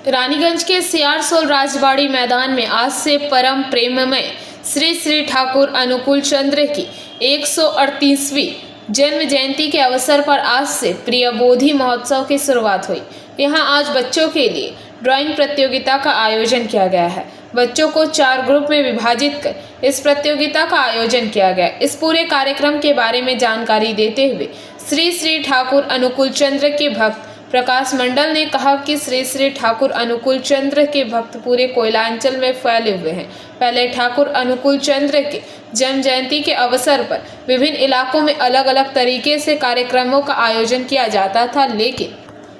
रानीगंज के सियारसोल राजबाड़ी मैदान में आज से परम प्रेममय श्री श्री ठाकुर अनुकूल चंद्र की 138वीं जन्म जयंती के अवसर पर आज से प्रिय बोधि महोत्सव की शुरुआत हुई। यहां आज बच्चों के लिए ड्राइंग प्रतियोगिता का आयोजन किया गया है। बच्चों को 4 ग्रुप में विभाजित कर इस प्रतियोगिता का आयोजन किया गया। इस पूरे कार्यक्रम के बारे में जानकारी देते हुए श्री श्री ठाकुर अनुकूल चंद्र के भक्त प्रकाश मंडल ने कहा कि श्री श्री ठाकुर अनुकूल चंद्र के भक्त पूरे कोयलांचल में फैले हुए हैं। पहले ठाकुर अनुकूल चंद्र के जन्म जयंती के अवसर पर विभिन्न इलाकों में अलग अलग तरीके से कार्यक्रमों का आयोजन किया जाता था, लेकिन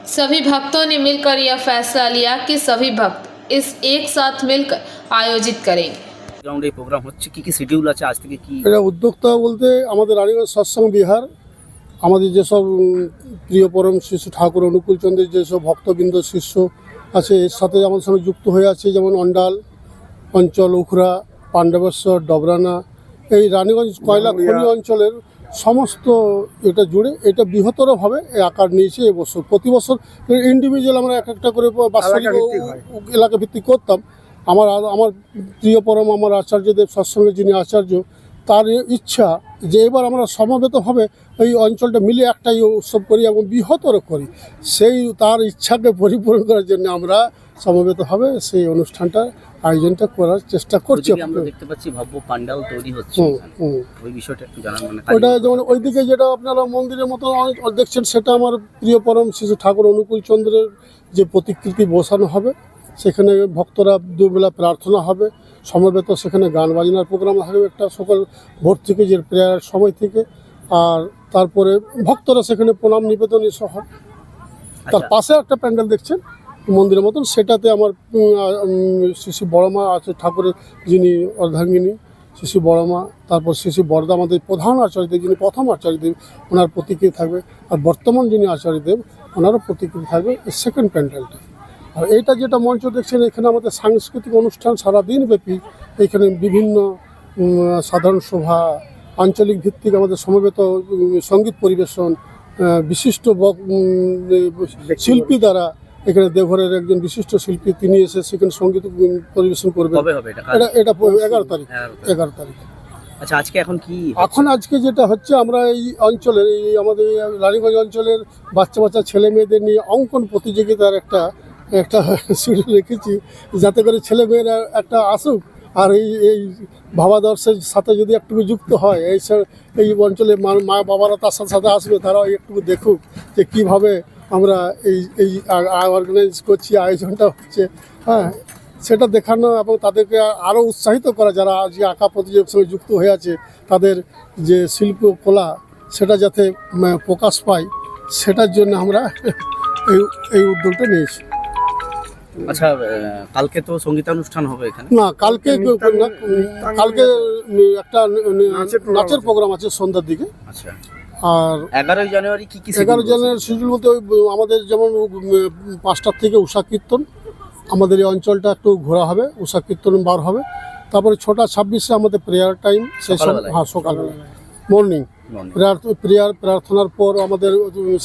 सभी भक्तों ने मिलकर यह फैसला लिया कि सभी भक्त इस एक साथ मिलकर आयोजित करेंगे। प्रोग्राम হচ্ছে কি শিডিউল আছে আজ থেকে কি এটা উদ্যোক্তা বলতে আমাদের রানীগঞ্জ সৎসঙ্গ বিহার আমাদের যেসব প্রিয় পরম শিশু ঠাকুর অনুকূল চন্দ্রের যেসব ভক্তবৃন্দ শিষ্য আছে এর সাথে আমাদের সঙ্গে যুক্ত হয়ে আছে, যেমন অন্ডাল অঞ্চল, উখরা, পাণ্ডবেশ্বর, ডবরানা, এই রানীগঞ্জ কয়লা খনি অঞ্চলের সমস্ত এটা জুড়ে এটা বৃহত্তরভাবে এই আকার নিয়েছে এবছর। প্রতি বছর ইন্ডিভিজুয়াল আমরা এক একটা করে বাৎসরিক এলাকা ভিত্তিক করতাম। আমার প্রিয় পরম আমার আচার্যদেব সৎসঙ্গের যিনি আচার্য, তার ইচ্ছা যে এবার আমরা সমবেতভাবে এই অঞ্চলটা মিলে একটাই উৎসব করি এবং বৃহত্তর করি। সেই তার ইচ্ছাকে পরিপূরণ করার জন্য আমরা সমবেতভাবে সেই অনুষ্ঠানটা আয়োজনটা করার চেষ্টা করছি। আমরা দেখতে পাচ্ছি ভব্য পান্ডাল তৈরি হচ্ছে, ওই বিষয়টা একটু জানান। ওইটা যেমন ওইদিকে যেটা আপনারা মন্দিরের মতো দেখছেন সেটা আমার প্রিয় পরম শিশু ঠাকুর অনুকূল চন্দ্রের যে প্রতিকৃতি বসানো হবে, সেখানে ভক্তরা দুবেলা প্রার্থনা হবে, সমবেত সেখানে গান বাজনার প্রোগ্রাম থাকবে একটা সকাল ভোর থেকে, যে প্রেয়ারের সময় থেকে, আর তারপরে ভক্তরা সেখানে প্রণাম নিবেদন এসব হয়। তার পাশে একটা প্যান্ডেল দেখছেন মন্দিরের মতন, সেটাতে আমার শ্রী বড়মা আছে, ঠাকুরের যিনি অর্ধাঙ্গিনী শ্রী বড়মা, তারপর শ্রী বরদা আমাদের প্রধান আচার্যদেব যিনি প্রথম আচার্যদেব, ওনার প্রতিকৃতি থাকবে, আর বর্তমান যিনি আচার্যদেব ওনারও প্রতিকৃতি থাকবে সেকেন্ড প্যান্ডেলটা। আর এইটা যেটা মঞ্চ দেখছেন, এখানে আমাদের সাংস্কৃতিক অনুষ্ঠান সারাদিন ব্যাপী, এখানে বিভিন্ন সাধারণ সভা, আঞ্চলিক ভিত্তিক আমাদের সমবেত সঙ্গীত পরিবেশন, বিশিষ্ট শিল্পী দ্বারা, এখানে দেওঘরের একজন বিশিষ্ট শিল্পী তিনি এসে সেখানে সঙ্গীত পরিবেশন করবেন। এটা 11 তারিখ। আচ্ছা, আজকে আজকে যেটা হচ্ছে, আমরা এই অঞ্চলের এই আমাদের রানীগঞ্জ অঞ্চলের বাচ্চা ছেলে মেয়েদের নিয়ে অঙ্কন প্রতিযোগিতার একটা শিডিউল রেখেছি, যাতে করে ছেলে মেয়েরা একটা আসুক আর এই ভাবাদর্শের সাথে যদি একটু যুক্ত হয়, এই অঞ্চলে মা বাবারা তার সাথে আসবে, তারাও একটু দেখুক যে কীভাবে আমরা এই অর্গানাইজ করছি, আয়োজনটা হচ্ছে। হ্যাঁ, সেটা দেখানো এবং তাদেরকে আরও উৎসাহিত করা, যারা আজ আঁকা প্রতিযোগিতার সঙ্গে যুক্ত হয়ে আছে, তাদের যে শিল্পকলা সেটা যাতে প্রকাশ পায়, সেটার জন্য আমরা এই উদ্যোগটা নিয়েছি। আচ্ছা, কালকে তো সঙ্গীতানুষ্ঠান হবে এখানে? না, কালকে একটা নাচের প্রোগ্রাম আছে সন্ধ্যার দিকে। আচ্ছা, আর 11 জানুয়ারি শিডিউল বলতে আমাদের যেমন 5টার থেকে উষা কীর্তন, আমাদের এই অঞ্চলটা একটু ঘোরা হবে, উষা কীর্তন বার হবে। তারপরে 6টা 26-এ আমাদের প্রেয়ার টাইম, সেই সকালবেলা মর্নিং প্রার্থনার পর আমাদের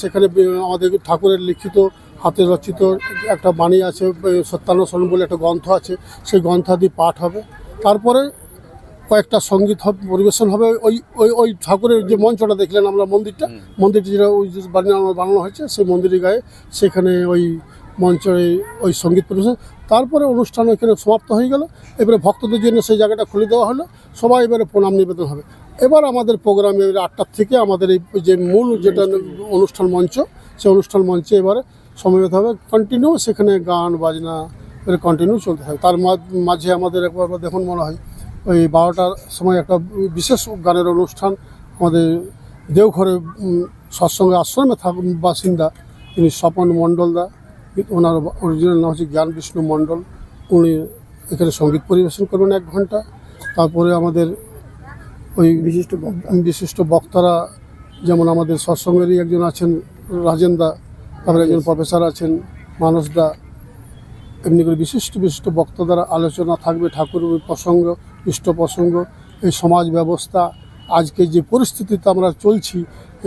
সেখানে আমাদের ঠাকুরের লিখিত হাতে রচিত একটা বাণী আছে, সত্যানুসরণ বলে একটা গ্রন্থ আছে, সেই গ্রন্থাদি পাঠ হবে। তারপরে কয়েকটা সঙ্গীত পরিবেশন হবে। ওই ঠাকুরের যে মঞ্চটা দেখলেন আমরা, মন্দিরটা যেটা ওই বানানো হয়েছে, সেই মন্দিরের গায়ে সেখানে ওই মঞ্চে ওই সঙ্গীত পরিবেশন। তারপরে অনুষ্ঠান ওইখানে সমাপ্ত হয়ে গেল। এবারে ভক্তদের জন্য সেই জায়গাটা খুলে দেওয়া হলো, সবাই এবারে প্রণাম নিবেদন হবে। এবার আমাদের প্রোগ্রামে 8টার থেকে আমাদের এই যে মূল যেটা অনুষ্ঠান মঞ্চ, সেই অনুষ্ঠান মঞ্চে এবারে সমবেত হবে কন্টিনিউ, সেখানে গান বাজনা কন্টিনিউ চলতে হবে। তার মাঝে আমাদের একবার দেখুন মনে হয় ওই 12টার সময় একটা বিশেষ গানের অনুষ্ঠান, আমাদের দেওঘরে সৎসঙ্গ আশ্রমে বাসিন্দা তিনি স্বপন মণ্ডলদা, ওনার অরিজিনাল নাম হচ্ছে জ্ঞান বিষ্ণু মণ্ডল, উনি এখানে সঙ্গীত পরিবেশন করবেন 1 ঘন্টা। তারপরে আমাদের ওই বিশিষ্ট বক্তারা, যেমন আমাদের সৎসঙ্গেরই একজন আছেন রাজেন্দা, তারপরে একজন প্রফেসর আছেন মানসদা, এমনি করে বিশিষ্ট বক্তা দ্বারা আলোচনা থাকবে ঠাকুরের প্রসঙ্গ, ইষ্ট প্রসঙ্গ, এই সমাজ ব্যবস্থা, আজকে যে পরিস্থিতিতে আমরা চলছি,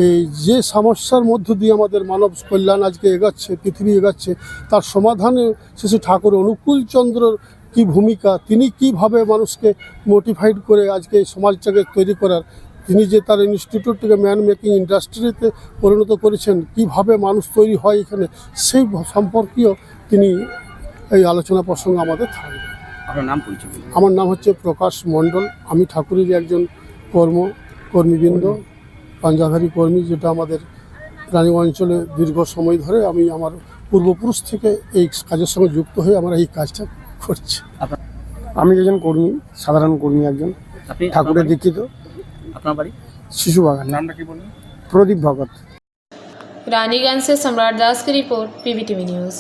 এই যে সমস্যার মধ্য দিয়ে আমাদের মানব কল্যাণ আজকে এগাচ্ছে, পৃথিবী এগাচ্ছে, তার সমাধানে শ্রী ঠাকুর অনুকূল চন্দ্রর কী ভূমিকা, তিনি কিভাবে মানুষকে মোটিফাইড করে আজকে এই সমাজটাকে তৈরি করার, তিনি যে তার ইনস্টিটিউটটাকে ম্যান মেকিং ইন্ডাস্ট্রিতে পরিণত করেছেন, কিভাবে মানুষ তৈরি হয় এখানে, সেই সম্পর্কীয় তিনি এই আলোচনা প্রসঙ্গ আমাদের থাকবে। আপনার নাম পরিচয় বলুন। আমার নাম হচ্ছে প্রকাশ মণ্ডল, আমি ঠাকুরের একজন কর্মীবৃন্দ, পাঞ্জাধারী কর্মী, যেটা আমাদের রানীগঞ্জ অঞ্চলে দীর্ঘ সময় ধরে আমি আমার পূর্বপুরুষ থেকে এই কাজের সঙ্গে যুক্ত হয়ে আমরা এই কাজটা করছি। আমি একজন কর্মী, সাধারণ কর্মী একজন, আপনি ঠাকুরের দীক্ষিত। আপনার বাড়ি? শিশু বাগান। নামটা কি বলুন? প্রদীপ ভগত। रानीगंज से सम्राट दास की रिपोर्ट, पीवीटीवी न्यूज़।